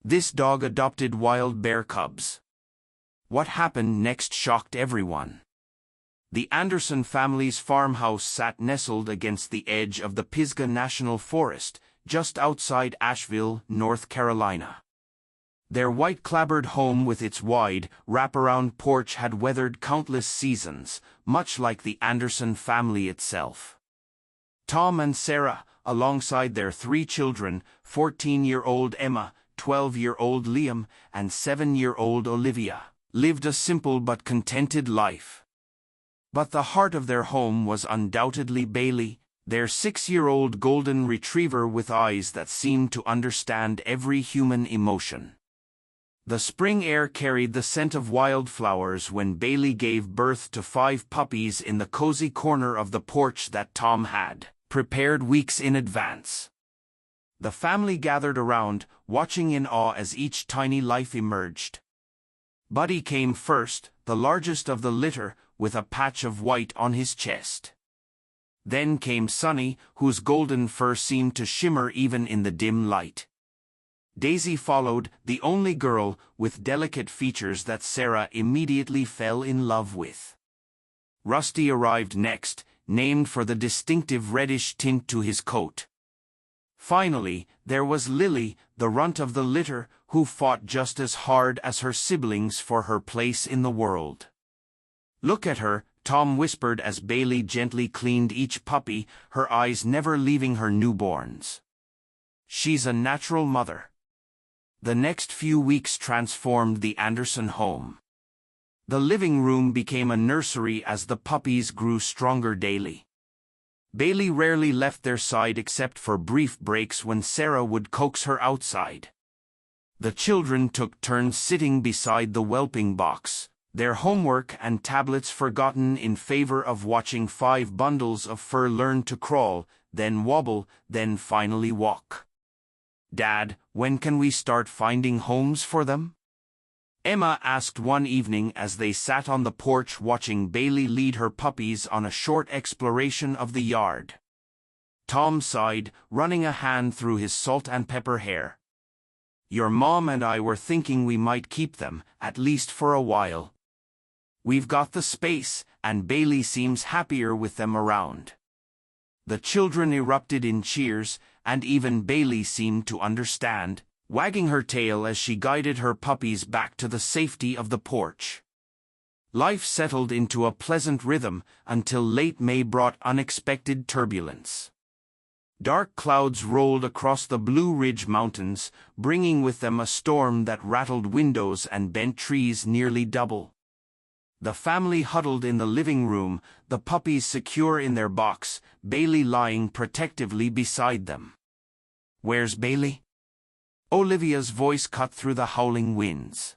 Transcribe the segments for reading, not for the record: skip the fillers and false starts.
This dog adopted wild bear cubs. What happened next shocked everyone. The Anderson family's farmhouse sat nestled against the edge of the Pisgah National Forest, just outside Asheville, North Carolina. Their white-clapboard home with its wide, wraparound porch had weathered countless seasons, much like the Anderson family itself. Tom and Sarah, alongside their 3 children, 14-year-old Emma, 12-year-old Liam, and 7-year-old Olivia, lived a simple but contented life. But the heart of their home was undoubtedly Bailey, their 6-year-old golden retriever with eyes that seemed to understand every human emotion. The spring air carried the scent of wildflowers when Bailey gave birth to 5 puppies in the cozy corner of the porch that Tom had prepared weeks in advance. The family gathered around, watching in awe as each tiny life emerged. Buddy came first, the largest of the litter, with a patch of white on his chest. Then came Sunny, whose golden fur seemed to shimmer even in the dim light. Daisy followed, the only girl, with delicate features that Sarah immediately fell in love with. Rusty arrived next, named for the distinctive reddish tint to his coat. Finally, there was Lily, the runt of the litter, who fought just as hard as her siblings for her place in the world. "Look at her," Tom whispered as Bailey gently cleaned each puppy, her eyes never leaving her newborns. "She's a natural mother." The next few weeks transformed the Anderson home. The living room became a nursery as the puppies grew stronger daily. Bailey rarely left their side except for brief breaks when Sarah would coax her outside. The children took turns sitting beside the whelping box, their homework and tablets forgotten in favor of watching 5 bundles of fur learn to crawl, then wobble, then finally walk. "Dad, when can we start finding homes for them?" Emma asked one evening as they sat on the porch watching Bailey lead her puppies on a short exploration of the yard. Tom sighed, running a hand through his salt and pepper hair. "Your mom and I were thinking we might keep them, at least for a while. We've got the space, and Bailey seems happier with them around." The children erupted in cheers, and even Bailey seemed to understand, wagging her tail as she guided her puppies back to the safety of the porch. Life settled into a pleasant rhythm until late May brought unexpected turbulence. Dark clouds rolled across the Blue Ridge Mountains, bringing with them a storm that rattled windows and bent trees nearly double. The family huddled in the living room, the puppies secure in their box, Bailey lying protectively beside them. "Where's Bailey?" Olivia's voice cut through the howling winds.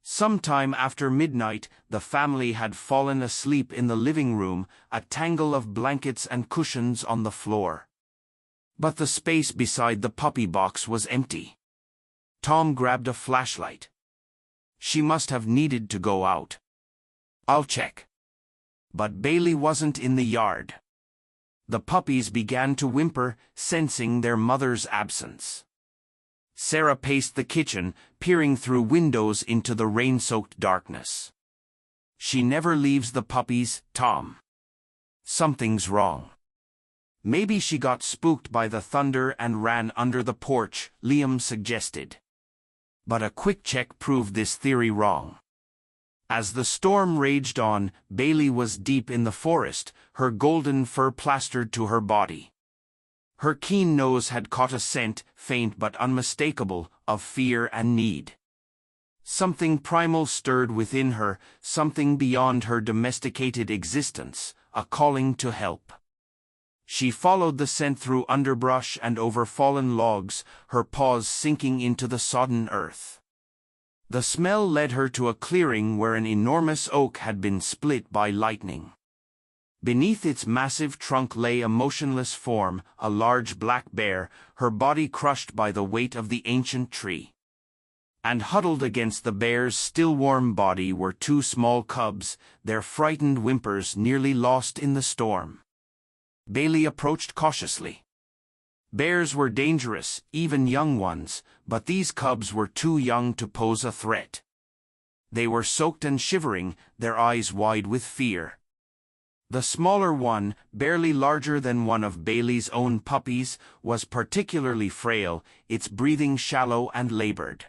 Sometime after midnight, the family had fallen asleep in the living room, a tangle of blankets and cushions on the floor. But the space beside the puppy box was empty. Tom grabbed a flashlight. "She must have needed to go out. I'll check." But Bailey wasn't in the yard. The puppies began to whimper, sensing their mother's absence. Sarah paced the kitchen, peering through windows into the rain-soaked darkness. "She never leaves the puppies, Tom. Something's wrong." "Maybe she got spooked by the thunder and ran under the porch," Liam suggested. But a quick check proved this theory wrong. As the storm raged on, Bailey was deep in the forest, her golden fur plastered to her body. Her keen nose had caught a scent, faint but unmistakable, of fear and need. Something primal stirred within her, something beyond her domesticated existence, a calling to help. She followed the scent through underbrush and over fallen logs, her paws sinking into the sodden earth. The smell led her to a clearing where an enormous oak had been split by lightning. Beneath its massive trunk lay a motionless form, a large black bear, her body crushed by the weight of the ancient tree. And huddled against the bear's still warm body were 2 small cubs, their frightened whimpers nearly lost in the storm. Bailey approached cautiously. Bears were dangerous, even young ones, but these cubs were too young to pose a threat. They were soaked and shivering, their eyes wide with fear. The smaller one, barely larger than one of Bailey's own puppies, was particularly frail, its breathing shallow and labored.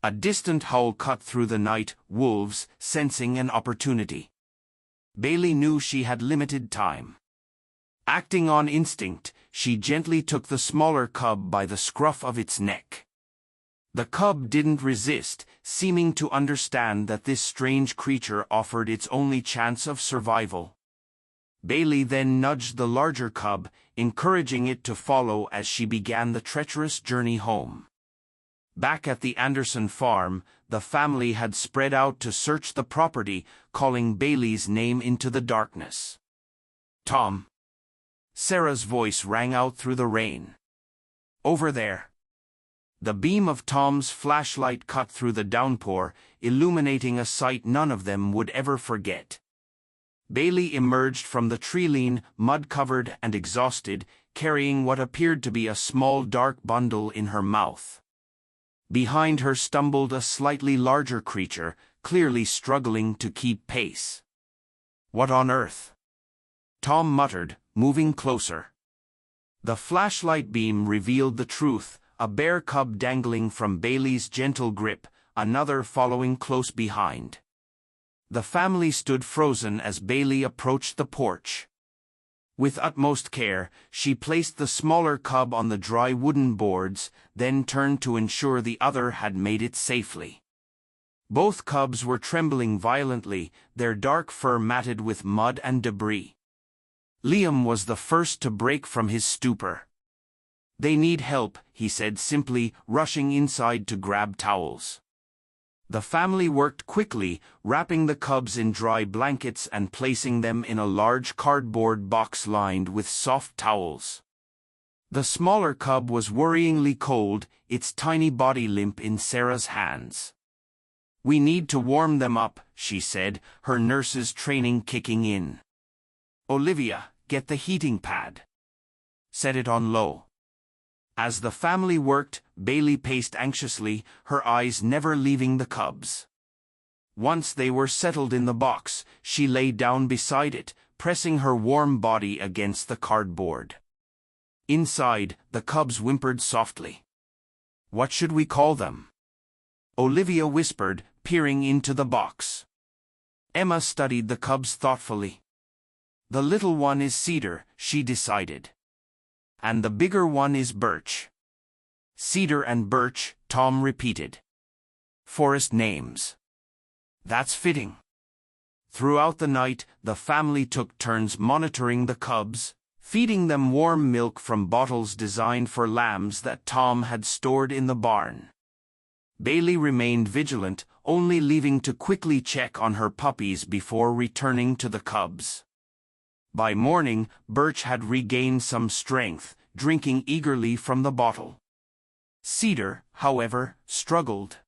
A distant howl cut through the night, wolves, sensing an opportunity. Bailey knew she had limited time. Acting on instinct, she gently took the smaller cub by the scruff of its neck. The cub didn't resist, seeming to understand that this strange creature offered its only chance of survival. Bailey then nudged the larger cub, encouraging it to follow as she began the treacherous journey home. Back at the Anderson farm, the family had spread out to search the property, calling Bailey's name into the darkness. "Tom!" Sarah's voice rang out through the rain. "Over there." The beam of Tom's flashlight cut through the downpour, illuminating a sight none of them would ever forget. Bailey emerged from the tree-line, mud-covered and exhausted, carrying what appeared to be a small dark bundle in her mouth. Behind her stumbled a slightly larger creature, clearly struggling to keep pace. "What on earth?" Tom muttered, moving closer. The flashlight beam revealed the truth, a bear cub dangling from Bailey's gentle grip, another following close behind. The family stood frozen as Bailey approached the porch. With utmost care, she placed the smaller cub on the dry wooden boards, then turned to ensure the other had made it safely. Both cubs were trembling violently, their dark fur matted with mud and debris. Liam was the first to break from his stupor. "They need help," he said simply, rushing inside to grab towels. The family worked quickly, wrapping the cubs in dry blankets and placing them in a large cardboard box lined with soft towels. The smaller cub was worryingly cold, its tiny body limp in Sarah's hands. "We need to warm them up," she said, her nurse's training kicking in. "Olivia, get the heating pad. Set it on low." As the family worked, Bailey paced anxiously, her eyes never leaving the cubs. Once they were settled in the box, she lay down beside it, pressing her warm body against the cardboard. Inside, the cubs whimpered softly. "What should we call them?" Olivia whispered, peering into the box. Emma studied the cubs thoughtfully. "The little one is Cedar," she decided. "And the bigger one is Birch." "Cedar and Birch," Tom repeated. "Forest names. That's fitting." Throughout the night, the family took turns monitoring the cubs, feeding them warm milk from bottles designed for lambs that Tom had stored in the barn. Bailey remained vigilant, only leaving to quickly check on her puppies before returning to the cubs. By morning, Birch had regained some strength, drinking eagerly from the bottle. Cedar, however, struggled.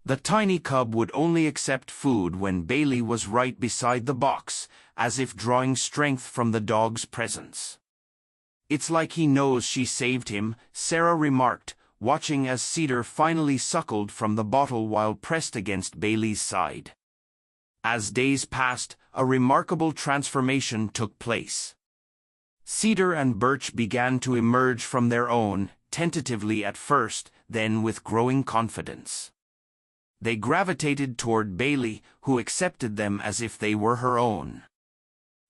The tiny cub would only accept food when Bailey was right beside the box, as if drawing strength from the dog's presence. "It's like he knows she saved him," Sarah remarked, watching as Cedar finally suckled from the bottle while pressed against Bailey's side. As days passed, a remarkable transformation took place. Cedar and Birch began to emerge from their own, tentatively at first, then with growing confidence. They gravitated toward Bailey, who accepted them as if they were her own.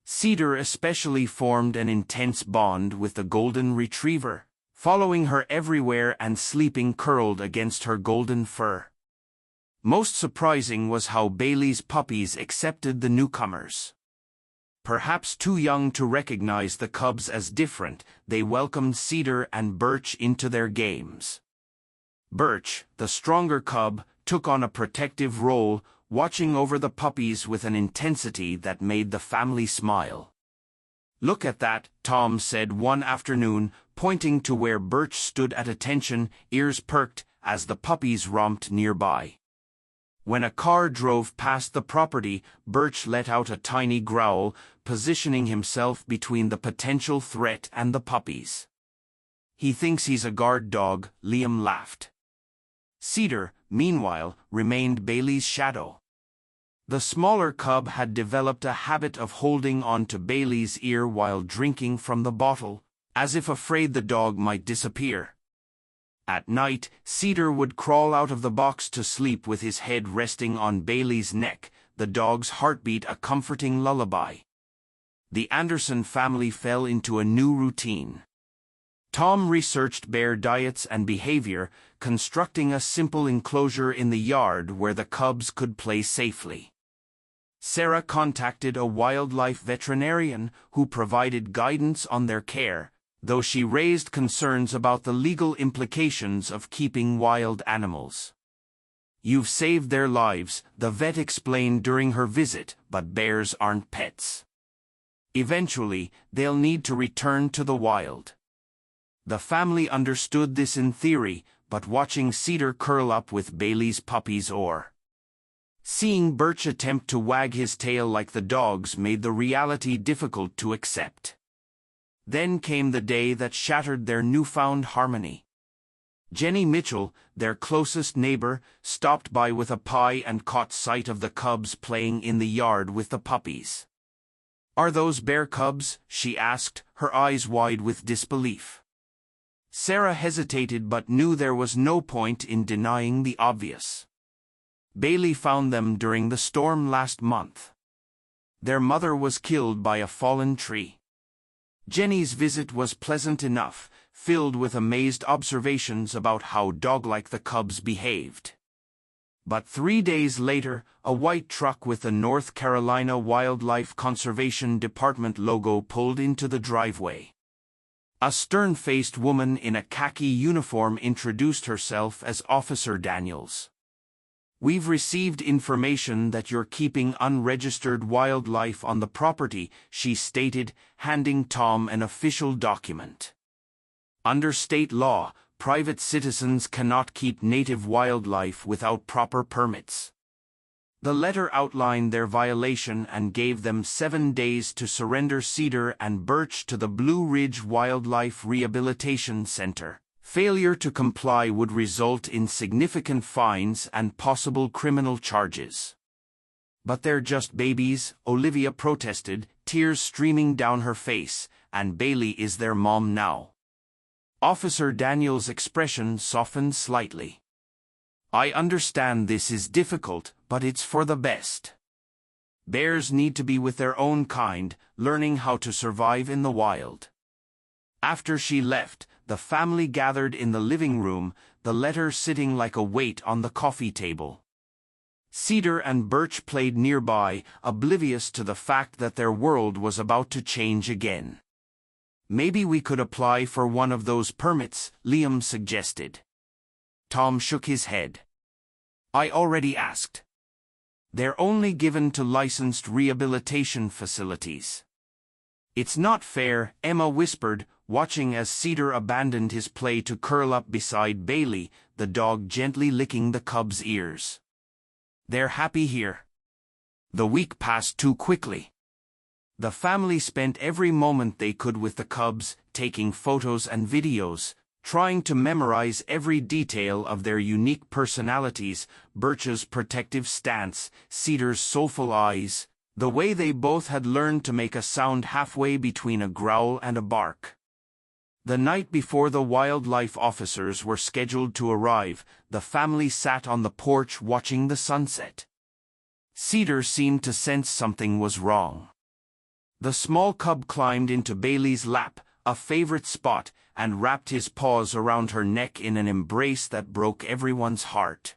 Cedar especially formed an intense bond with the golden retriever, following her everywhere and sleeping curled against her golden fur. Most surprising was how Bailey's puppies accepted the newcomers. Perhaps too young to recognize the cubs as different, they welcomed Cedar and Birch into their games. Birch, the stronger cub, took on a protective role, watching over the puppies with an intensity that made the family smile. "Look at that," Tom said one afternoon, pointing to where Birch stood at attention, ears perked, as the puppies romped nearby. When a car drove past the property, Birch let out a tiny growl, positioning himself between the potential threat and the puppies. He thinks he's a guard dog, Liam laughed. Cedar, meanwhile, remained Bailey's shadow. The smaller cub had developed a habit of holding on to Bailey's ear while drinking from the bottle, as if afraid the dog might disappear. At night, Cedar would crawl out of the box to sleep with his head resting on Bailey's neck, the dog's heartbeat a comforting lullaby. The Anderson family fell into a new routine. Tom researched bear diets and behavior, constructing a simple enclosure in the yard where the cubs could play safely. Sarah contacted a wildlife veterinarian who provided guidance on their care, though she raised concerns about the legal implications of keeping wild animals. "You've saved their lives," the vet explained during her visit, "but bears aren't pets. Eventually, they'll need to return to the wild." The family understood this in theory, but watching Cedar curl up with Bailey's puppies or seeing Birch attempt to wag his tail like the dogs made the reality difficult to accept. Then came the day that shattered their newfound harmony. Jenny Mitchell, their closest neighbor, stopped by with a pie and caught sight of the cubs playing in the yard with the puppies. "Are those bear cubs?" she asked, her eyes wide with disbelief. Sarah hesitated but knew there was no point in denying the obvious. "Bailey found them during the storm last month. Their mother was killed by a fallen tree." Jenny's visit was pleasant enough, filled with amazed observations about how dog-like the cubs behaved. But 3 days later, a white truck with the North Carolina Wildlife Conservation Department logo pulled into the driveway. A stern-faced woman in a khaki uniform introduced herself as Officer Daniels. "We've received information that you're keeping unregistered wildlife on the property," she stated, handing Tom an official document. "Under state law, private citizens cannot keep native wildlife without proper permits." The letter outlined their violation and gave them 7 days to surrender Cedar and Birch to the Blue Ridge Wildlife Rehabilitation Center. Failure to comply would result in significant fines and possible criminal charges. "But they're just babies," Olivia protested, tears streaming down her face, "and Bailey is their mom now." Officer Daniels' expression softened slightly. "I understand this is difficult, but it's for the best. Bears need to be with their own kind, learning how to survive in the wild." After she left, the family gathered in the living room, the letter sitting like a weight on the coffee table. Cedar and Birch played nearby, oblivious to the fact that their world was about to change again. "Maybe we could apply for one of those permits," Liam suggested. Tom shook his head. "I already asked. They're only given to licensed rehabilitation facilities." "It's not fair," Emma whispered, watching as Cedar abandoned his play to curl up beside Bailey, the dog gently licking the cub's ears. "They're happy here." The week passed too quickly. The family spent every moment they could with the cubs, taking photos and videos, trying to memorize every detail of their unique personalities, Birch's protective stance, Cedar's soulful eyes, the way they both had learned to make a sound halfway between a growl and a bark. The night before the wildlife officers were scheduled to arrive, the family sat on the porch watching the sunset. Cedar seemed to sense something was wrong. The small cub climbed into Bailey's lap, a favorite spot, and wrapped his paws around her neck in an embrace that broke everyone's heart.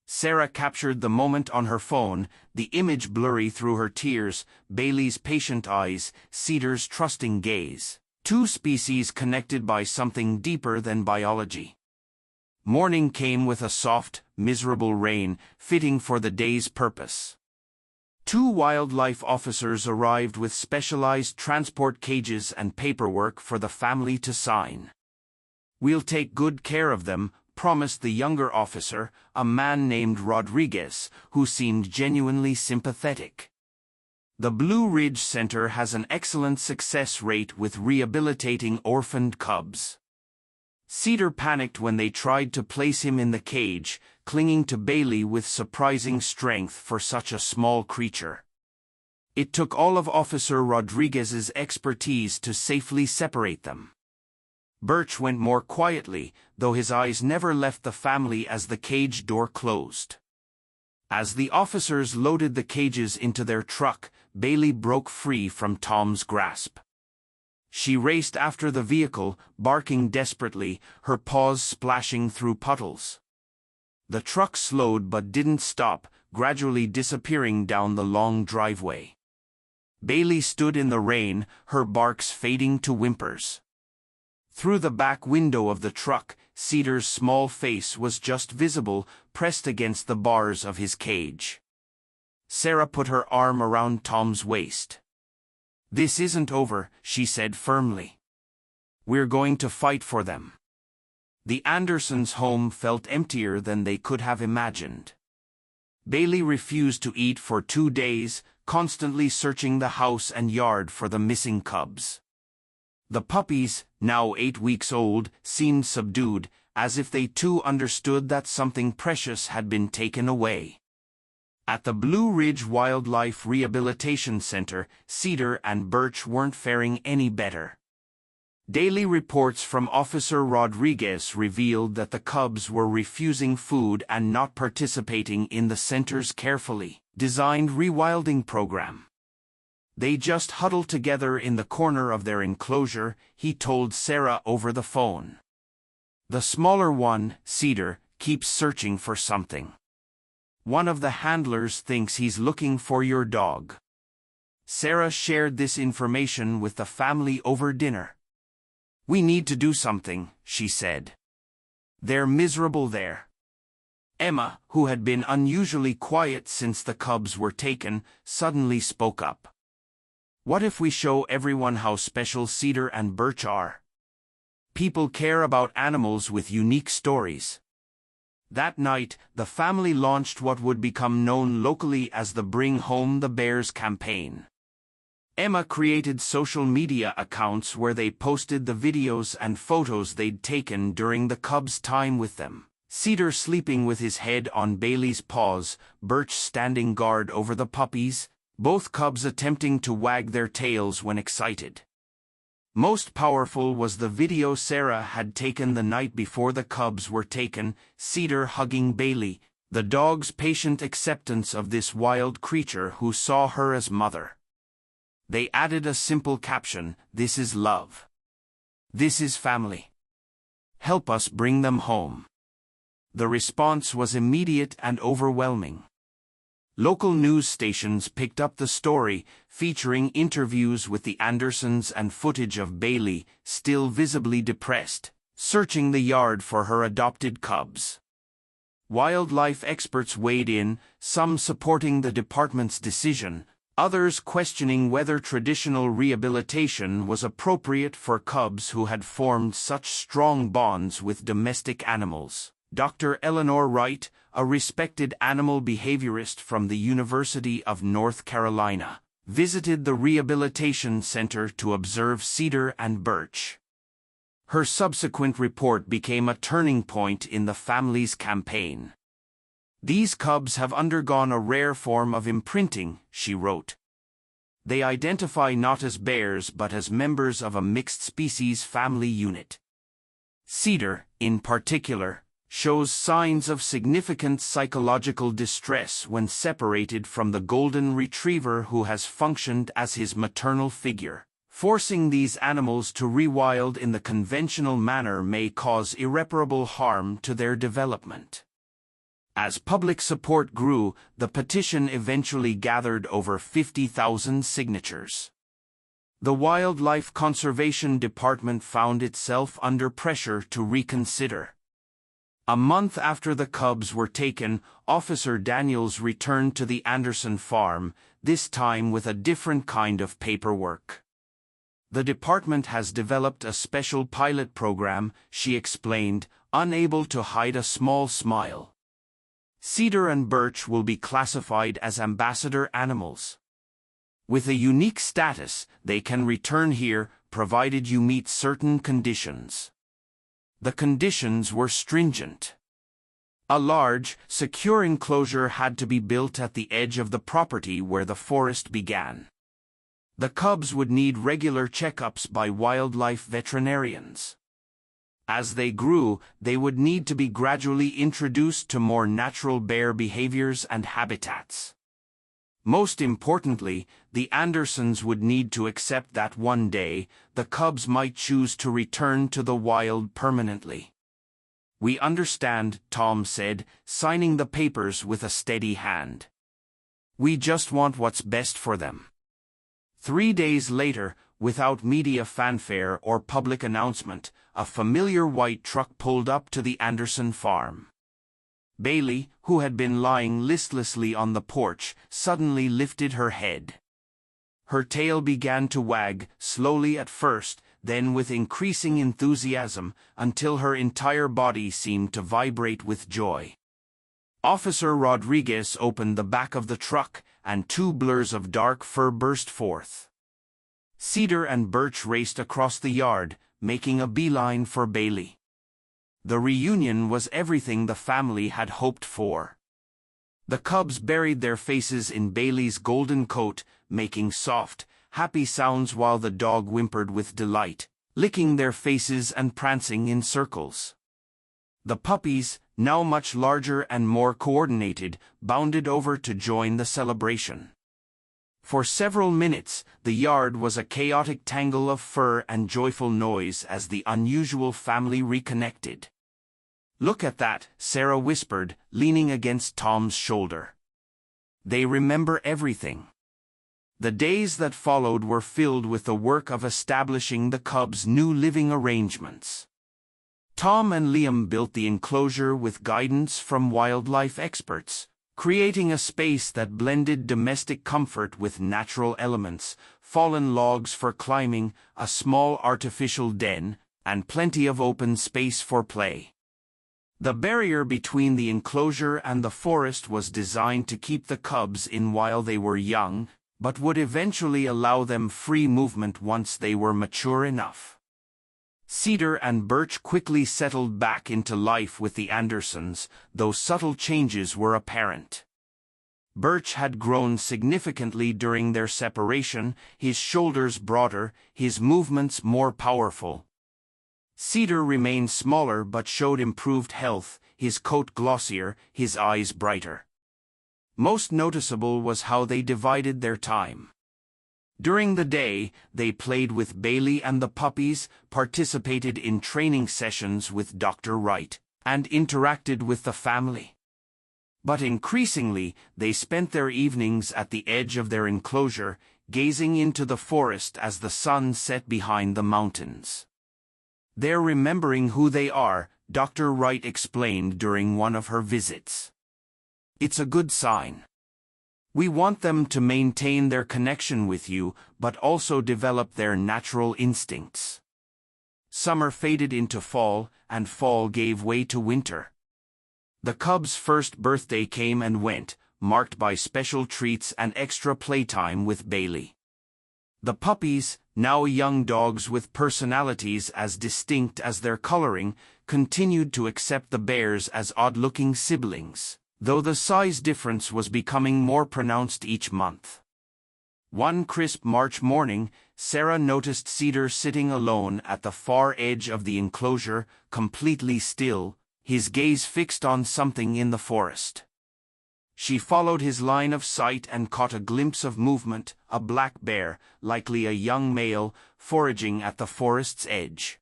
Sarah captured the moment on her phone, the image blurry through her tears, Bailey's patient eyes, Cedar's trusting gaze. Two species connected by something deeper than biology. Morning came with a soft, miserable rain, fitting for the day's purpose. 2 wildlife officers arrived with specialized transport cages and paperwork for the family to sign. "We'll take good care of them," promised the younger officer, a man named Rodriguez, who seemed genuinely sympathetic. The Blue Ridge Center has an excellent success rate with rehabilitating orphaned cubs. Cedar panicked when they tried to place him in the cage, clinging to Bailey with surprising strength for such a small creature. It took all of Officer Rodriguez's expertise to safely separate them. Birch went more quietly, though his eyes never left the family as the cage door closed. As the officers loaded the cages into their truck, Bailey broke free from Tom's grasp. She raced after the vehicle, barking desperately, her paws splashing through puddles. The truck slowed but didn't stop, gradually disappearing down the long driveway. Bailey stood in the rain, her barks fading to whimpers. Through the back window of the truck, Cedar's small face was just visible, pressed against the bars of his cage. Sarah put her arm around Tom's waist. "This isn't over," she said firmly. "We're going to fight for them." The Andersons' home felt emptier than they could have imagined. Bailey refused to eat for 2 days, constantly searching the house and yard for the missing cubs. The puppies, now 8 weeks old, seemed subdued, as if they too understood that something precious had been taken away. At the Blue Ridge Wildlife Rehabilitation Center, Cedar and Birch weren't faring any better. Daily reports from Officer Rodriguez revealed that the cubs were refusing food and not participating in the center's carefully designed rewilding program. "They just huddled together in the corner of their enclosure," he told Sarah over the phone. "The smaller one, Cedar, keeps searching for something. One of the handlers thinks he's looking for your dog." Sarah shared this information with the family over dinner. "We need to do something," she said. "They're miserable there." Emma, who had been unusually quiet since the cubs were taken, suddenly spoke up. "What if we show everyone how special Cedar and Birch are? People care about animals with unique stories." That night, the family launched what would become known locally as the Bring Home the Bears campaign. Emma created social media accounts where they posted the videos and photos they'd taken during the cubs' time with them. Cedar sleeping with his head on Bailey's paws, Birch standing guard over the puppies, both cubs attempting to wag their tails when excited. Most powerful was the video Sarah had taken the night before the cubs were taken, Cedar hugging Bailey, the dog's patient acceptance of this wild creature who saw her as mother. They added a simple caption, "This is love. This is family. Help us bring them home." The response was immediate and overwhelming. Local news stations picked up the story, featuring interviews with the Andersons and footage of Bailey, still visibly depressed, searching the yard for her adopted cubs. Wildlife experts weighed in, some supporting the department's decision, others questioning whether traditional rehabilitation was appropriate for cubs who had formed such strong bonds with domestic animals. Dr. Eleanor Wright, a respected animal behaviorist from the University of North Carolina, visited the rehabilitation center to observe Cedar and Birch. Her subsequent report became a turning point in the family's campaign. "These cubs have undergone a rare form of imprinting," she wrote. "They identify not as bears but as members of a mixed-species family unit. Cedar, in particular, shows signs of significant psychological distress when separated from the golden retriever who has functioned as his maternal figure. Forcing these animals to rewild in the conventional manner may cause irreparable harm to their development." As public support grew, the petition eventually gathered over 50,000 signatures. The Wildlife Conservation Department found itself under pressure to reconsider. A month after the cubs were taken, Officer Daniels returned to the Anderson farm, this time with a different kind of paperwork. "The department has developed a special pilot program," she explained, unable to hide a small smile. "Cedar and Birch will be classified as ambassador animals. With a unique status, they can return here, provided you meet certain conditions." The conditions were stringent. A large, secure enclosure had to be built at the edge of the property where the forest began. The cubs would need regular checkups by wildlife veterinarians. As they grew, they would need to be gradually introduced to more natural bear behaviors and habitats. Most importantly, the Andersons would need to accept that one day, the cubs might choose to return to the wild permanently. "We understand," Tom said, signing the papers with a steady hand. "We just want what's best for them." 3 days later, without media fanfare or public announcement, a familiar white truck pulled up to the Anderson farm. Bailey, who had been lying listlessly on the porch, suddenly lifted her head. Her tail began to wag, slowly at first, then with increasing enthusiasm, until her entire body seemed to vibrate with joy. Officer Rodriguez opened the back of the truck, and 2 blurs of dark fur burst forth. Cedar and Birch raced across the yard, making a beeline for Bailey. The reunion was everything the family had hoped for. The cubs buried their faces in Bailey's golden coat, making soft, happy sounds while the dog whimpered with delight, licking their faces and prancing in circles. The puppies, now much larger and more coordinated, bounded over to join the celebration. For several minutes, the yard was a chaotic tangle of fur and joyful noise as the unusual family reconnected. "Look at that," Sarah whispered, leaning against Tom's shoulder. "They remember everything." The days that followed were filled with the work of establishing the cubs' new living arrangements. Tom and Liam built the enclosure with guidance from wildlife experts, creating a space that blended domestic comfort with natural elements, fallen logs for climbing, a small artificial den, and plenty of open space for play. The barrier between the enclosure and the forest was designed to keep the cubs in while they were young, but would eventually allow them free movement once they were mature enough. Cedar and Birch quickly settled back into life with the Andersons, though subtle changes were apparent. Birch had grown significantly during their separation, his shoulders broader, his movements more powerful. Cedar remained smaller but showed improved health, his coat glossier, his eyes brighter. Most noticeable was how they divided their time. During the day, they played with Bailey and the puppies, participated in training sessions with Dr. Wright, and interacted with the family. But increasingly, they spent their evenings at the edge of their enclosure, gazing into the forest as the sun set behind the mountains. "They're remembering who they are," Dr. Wright explained during one of her visits. "It's a good sign. We want them to maintain their connection with you, but also develop their natural instincts." Summer faded into fall, and fall gave way to winter. The cubs' first birthday came and went, marked by special treats and extra playtime with Bailey. The puppies, now young dogs with personalities as distinct as their coloring, continued to accept the bears as odd-looking siblings, though the size difference was becoming more pronounced each month. One crisp March morning, Sarah noticed Cedar sitting alone at the far edge of the enclosure, completely still, his gaze fixed on something in the forest. She followed his line of sight and caught a glimpse of movement, a black bear, likely a young male, foraging at the forest's edge.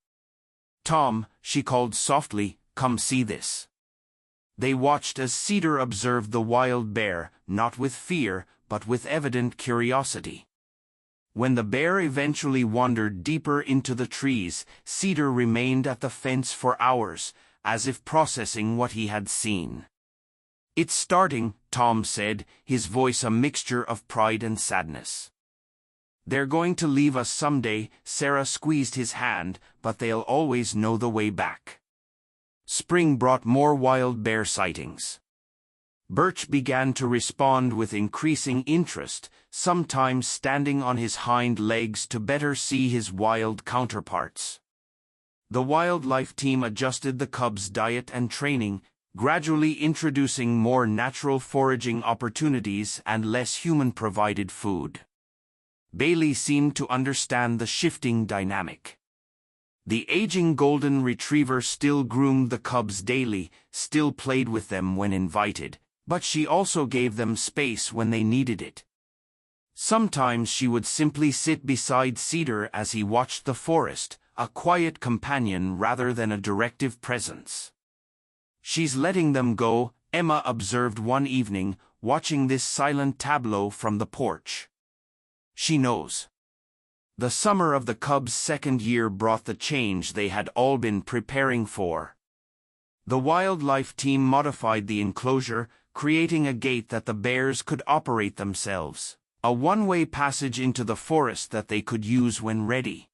"Tom," she called softly, "come see this." They watched as Cedar observed the wild bear, not with fear, but with evident curiosity. When the bear eventually wandered deeper into the trees, Cedar remained at the fence for hours, as if processing what he had seen. "It's starting," Tom said, his voice a mixture of pride and sadness. "They're going to leave us someday," Sarah squeezed his hand, "but they'll always know the way back." Spring brought more wild bear sightings. Birch began to respond with increasing interest, sometimes standing on his hind legs to better see his wild counterparts. The wildlife team adjusted the cubs' diet and training, gradually introducing more natural foraging opportunities and less human-provided food. Bailey seemed to understand the shifting dynamic. The aging golden retriever still groomed the cubs daily, still played with them when invited, but she also gave them space when they needed it. Sometimes she would simply sit beside Cedar as he watched the forest, a quiet companion rather than a directive presence. "She's letting them go," Emma observed one evening, watching this silent tableau from the porch. "She knows." The summer of the cubs' second year brought the change they had all been preparing for. The wildlife team modified the enclosure, creating a gate that the bears could operate themselves, a one-way passage into the forest that they could use when ready.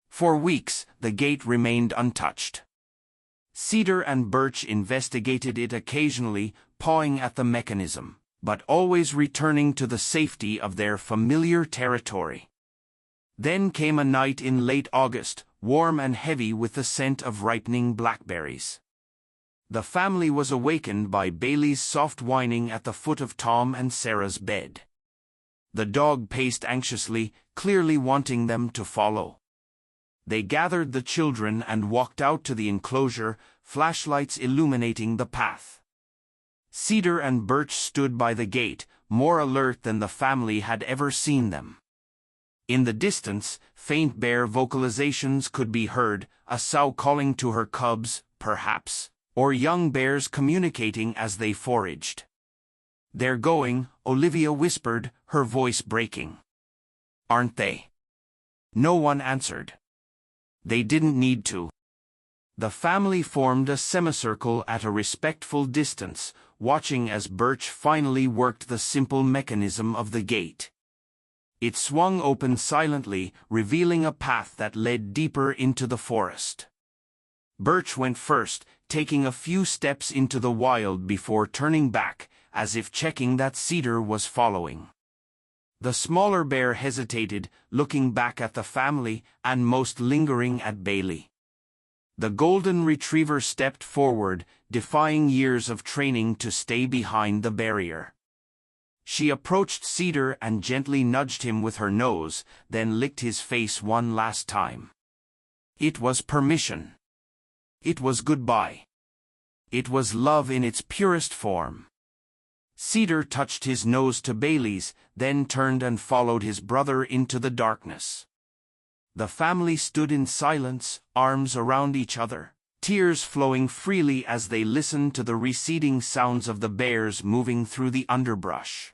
For weeks, the gate remained untouched. Cedar and Birch investigated it occasionally, pawing at the mechanism, but always returning to the safety of their familiar territory. Then came a night in late August, warm and heavy with the scent of ripening blackberries. The family was awakened by Bailey's soft whining at the foot of Tom and Sarah's bed. The dog paced anxiously, clearly wanting them to follow. They gathered the children and walked out to the enclosure, flashlights illuminating the path. Cedar and Birch stood by the gate, more alert than the family had ever seen them. In the distance, faint bear vocalizations could be heard, a sow calling to her cubs, perhaps, or young bears communicating as they foraged. "They're going," Olivia whispered, her voice breaking. "Aren't they?" No one answered. They didn't need to. The family formed a semicircle at a respectful distance, watching as Birch finally worked the simple mechanism of the gate. It swung open silently, revealing a path that led deeper into the forest. Birch went first, taking a few steps into the wild before turning back, as if checking that Cedar was following. The smaller bear hesitated, looking back at the family, and most lingering at Bailey. The golden retriever stepped forward, defying years of training to stay behind the barrier. She approached Cedar and gently nudged him with her nose, then licked his face one last time. It was permission. It was goodbye. It was love in its purest form. Cedar touched his nose to Bailey's, then turned and followed his brother into the darkness. The family stood in silence, arms around each other, tears flowing freely as they listened to the receding sounds of the bears moving through the underbrush.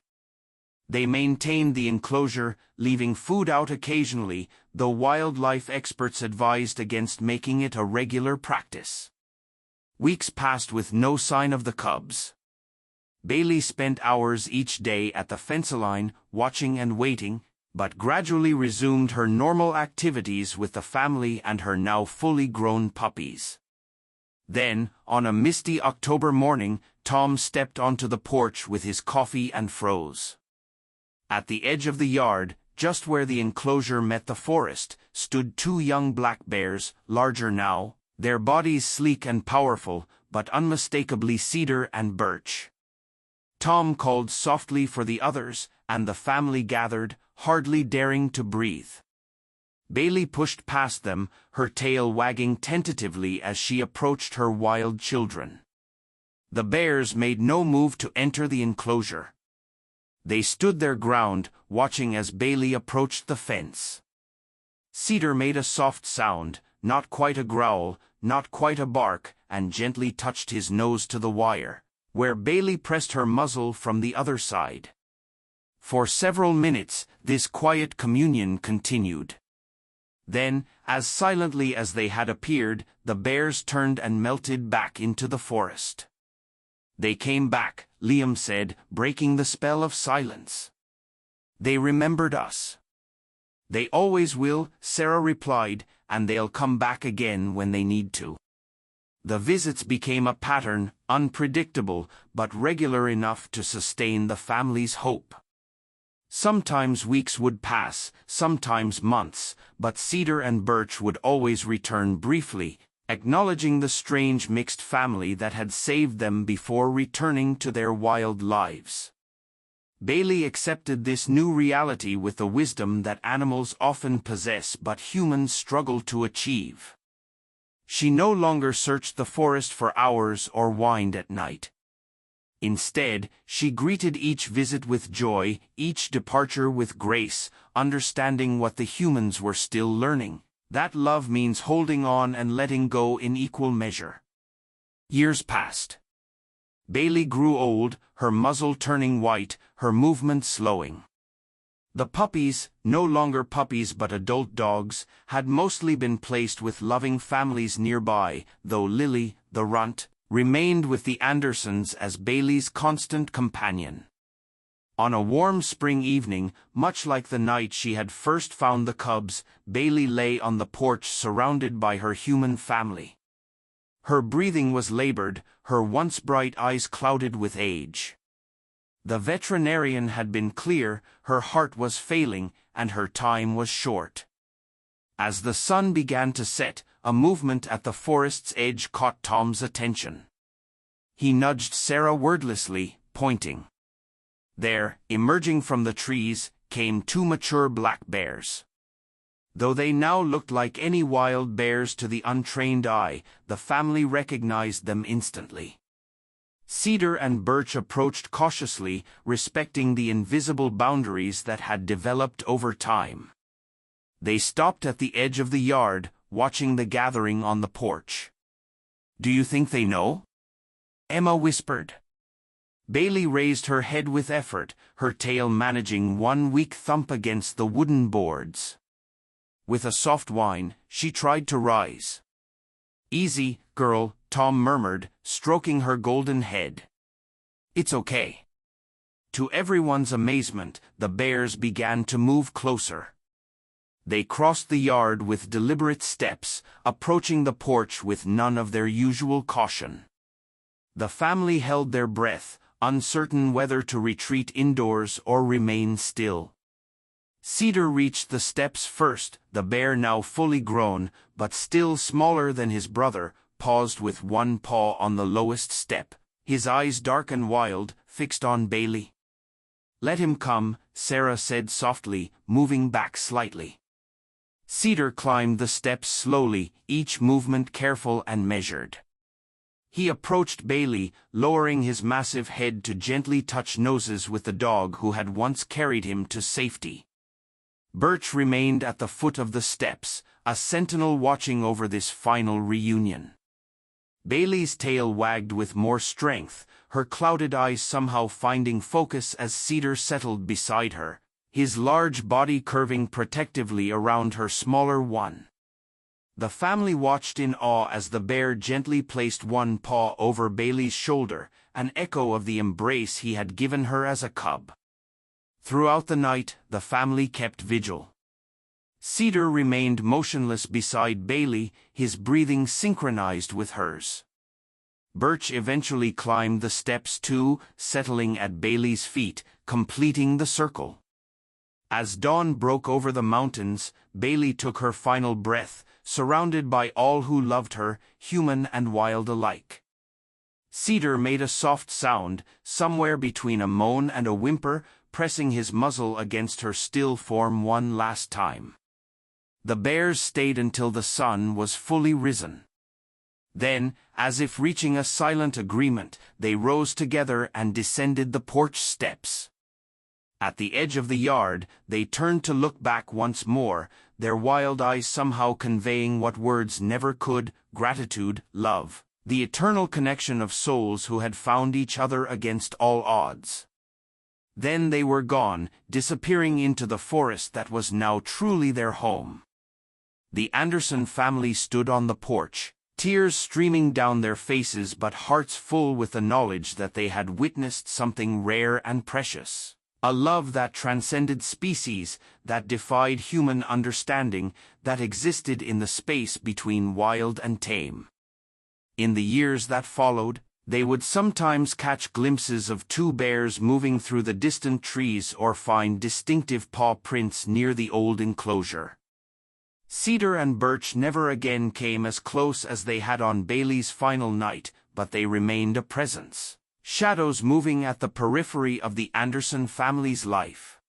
They maintained the enclosure, leaving food out occasionally, though wildlife experts advised against making it a regular practice. Weeks passed with no sign of the cubs. Bailey spent hours each day at the fence line, watching and waiting, but gradually resumed her normal activities with the family and her now fully grown puppies. Then, on a misty October morning, Tom stepped onto the porch with his coffee and froze. At the edge of the yard, just where the enclosure met the forest, stood two young black bears, larger now, their bodies sleek and powerful, but unmistakably Cedar and Birch. Tom called softly for the others, and the family gathered, hardly daring to breathe. Bailey pushed past them, her tail wagging tentatively as she approached her wild children. The bears made no move to enter the enclosure. They stood their ground, watching as Bailey approached the fence. Cedar made a soft sound, not quite a growl, not quite a bark, and gently touched his nose to the wire, where Bailey pressed her muzzle from the other side. For several minutes, this quiet communion continued. Then, as silently as they had appeared, the bears turned and melted back into the forest. "They came back," Liam said, breaking the spell of silence. "They remembered us." "They always will," Sarah replied, "and they'll come back again when they need to." The visits became a pattern, unpredictable, but regular enough to sustain the family's hope. Sometimes weeks would pass, sometimes months, but Cedar and Birch would always return briefly, acknowledging the strange mixed family that had saved them before returning to their wild lives. Bailey accepted this new reality with the wisdom that animals often possess but humans struggle to achieve. She no longer searched the forest for hours or whined at night. Instead, she greeted each visit with joy, each departure with grace, understanding what the humans were still learning. That love means holding on and letting go in equal measure. Years passed. Bailey grew old, her muzzle turning white, her movement slowing. The puppies, no longer puppies but adult dogs, had mostly been placed with loving families nearby, though Lily, the runt, remained with the Andersons as Bailey's constant companion. On a warm spring evening, much like the night she had first found the cubs, Bailey lay on the porch surrounded by her human family. Her breathing was labored, her once bright eyes clouded with age. The veterinarian had been clear, her heart was failing, and her time was short. As the sun began to set, a movement at the forest's edge caught Tom's attention. He nudged Sarah wordlessly, pointing. There, emerging from the trees, came two mature black bears. Though they now looked like any wild bears to the untrained eye, the family recognized them instantly. Cedar and Birch approached cautiously, respecting the invisible boundaries that had developed over time. They stopped at the edge of the yard, watching the gathering on the porch. "Do you think they know?" Emma whispered. Bailey raised her head with effort, her tail managing one weak thump against the wooden boards. With a soft whine, she tried to rise. "Easy, girl," Tom murmured, stroking her golden head. "It's okay." To everyone's amazement, the bears began to move closer. They crossed the yard with deliberate steps, approaching the porch with none of their usual caution. The family held their breath, uncertain whether to retreat indoors or remain still. Cedar reached the steps first, the bear now fully grown, but still smaller than his brother, paused with one paw on the lowest step, his eyes dark and wild, fixed on Bailey. "Let him come," Sarah said softly, moving back slightly. Cedar climbed the steps slowly, each movement careful and measured. He approached Bailey, lowering his massive head to gently touch noses with the dog who had once carried him to safety. Birch remained at the foot of the steps, a sentinel watching over this final reunion. Bailey's tail wagged with more strength, her clouded eyes somehow finding focus as Cedar settled beside her, his large body curving protectively around her smaller one. The family watched in awe as the bear gently placed one paw over Bailey's shoulder, an echo of the embrace he had given her as a cub. Throughout the night, the family kept vigil. Cedar remained motionless beside Bailey, his breathing synchronized with hers. Birch eventually climbed the steps too, settling at Bailey's feet, completing the circle. As dawn broke over the mountains, Bailey took her final breath, surrounded by all who loved her, human and wild alike. Cedar made a soft sound, somewhere between a moan and a whimper, pressing his muzzle against her still form one last time. The bears stayed until the sun was fully risen. Then, as if reaching a silent agreement, they rose together and descended the porch steps. At the edge of the yard, they turned to look back once more, their wild eyes somehow conveying what words never could: gratitude, love, the eternal connection of souls who had found each other against all odds. Then they were gone, disappearing into the forest that was now truly their home. The Anderson family stood on the porch, tears streaming down their faces but hearts full with the knowledge that they had witnessed something rare and precious. A love that transcended species, that defied human understanding, that existed in the space between wild and tame. In the years that followed, They would sometimes catch glimpses of two bears moving through the distant trees or find distinctive paw prints near the old enclosure. Cedar and Birch never again came as close as they had on Bailey's final night, but they remained a presence, shadows moving at the periphery of the Anderson family's life.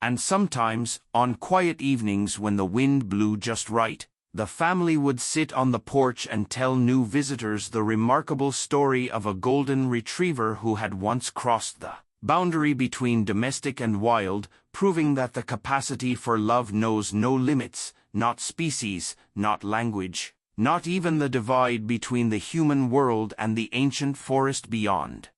And sometimes, on quiet evenings when the wind blew just right, the family would sit on the porch and tell new visitors the remarkable story of a golden retriever who had once crossed the boundary between domestic and wild, proving that the capacity for love knows no limits, not species, not language, not even the divide between the human world and the ancient forest beyond.